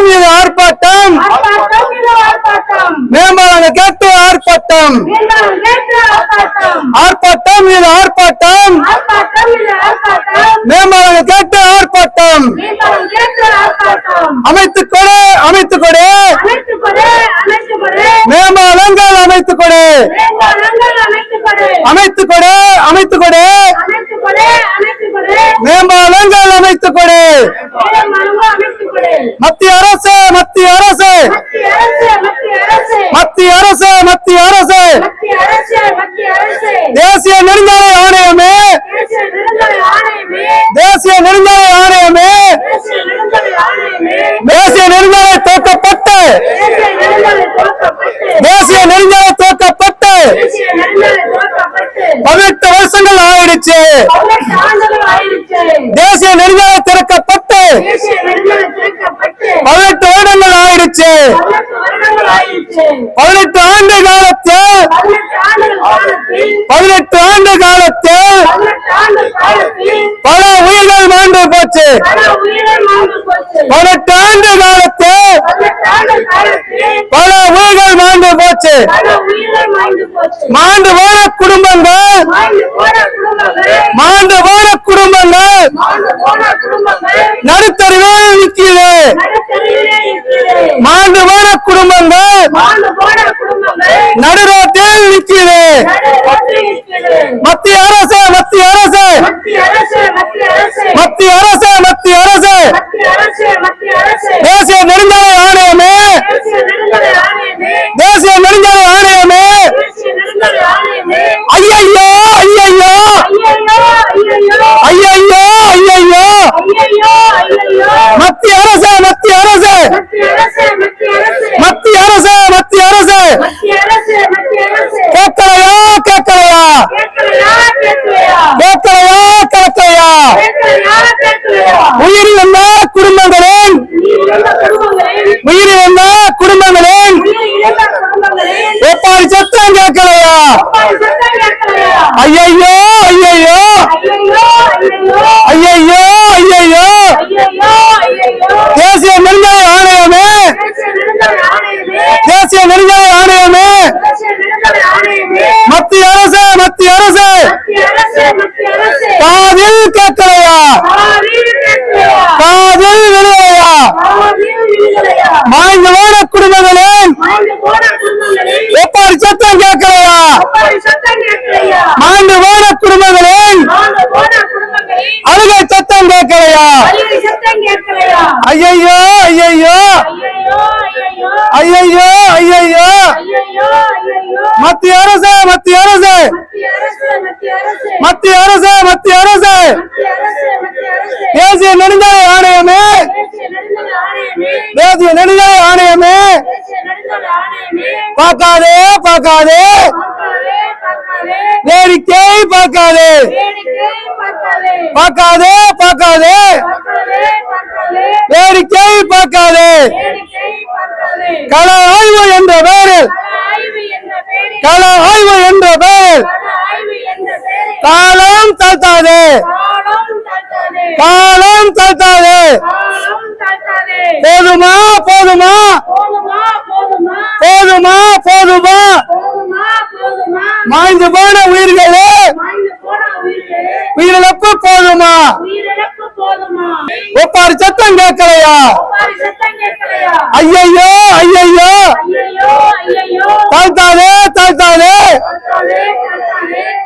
இது ஆர்ப்பாட்டம் மேம்பாலங்கள் கேட்டு ஆர்ப்பாட்டம் ஆர்ப்பாட்டம் இது ஆர்ப்பாட்டம் மேம்பாலங்கள் கேட்டு ஆர்ப்பாட்டம் அமைத்துக் கொடு மேம்பாலங்கள் அமைத்துக் கொடு மேம்பாலங்கள் அமைத்துக் கொடு மத்திய அரசு தேசிய நெடுஞ்சாலை ஆணையமே தேசிய நெடுஞ்சாலை தோற்கப்பட்டு தேசிய நெடுஞ்சாலை தோற்கப்பட்டு 18 வருஷங்கள் ஆயிடுச்சு தேசிய நெடுஞ்சாலை திறக்கப்பட்டு 18 வருடங்கள் ஆயிடுச்சு 18 ஆண்டு காலத்தில் 18 ஆண்டு காலத்தில் பல உயிர்கள் மாண்டு போச்சு 18 ஆண்டு காலத்தில் பல உயிர்கள் மாண்டு போச்சு மாண்டு போன குடும்பங்கள் நடுத்தருவில் நிற்கிறது மாண்டு போன குடும்பங்கள் நடுரோட்டில் நிற்கிறது மத்திய அரசு தேசிய நெடுஞ்சாலை ஆணையமே மத்திய அரசு கேட்கலையா உயிரிழந்த குடும்பங்களின் ஒப்பாரி சத்தம் கேட்கலையா ஐயையோ தேசிய நெடுஞ்சாலை ஆணையமே மத்திய அரசு காதில் கேட்கலையா மாய்ந்து போன குடும்பங்களின் ஒப்பாரி சத்தம் கேட்கலையா மாய்ந்து போன குடும்பங்களின் அழுகை சத்தம் கேட்கலையா ஐயையோ மத்திய அரசு தேசிய நெடுஞ்சாலை ஆணையமே பார்க்காதே வேடிக்கை பார்க்காதே வேடிக்கை பார்க்காதே கள ஆய்வு என்ற பெயரில் காலம் தாழ்த்தாதே போதுமா மாய்ந்து போன உயிர்களே உயிரிழப்பு போதுமா ஒப்பாரி சத்தம் கேட்கலையா ஐயையோ தாழ்த்தாதே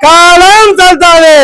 காலம் தாழ்த்தாதே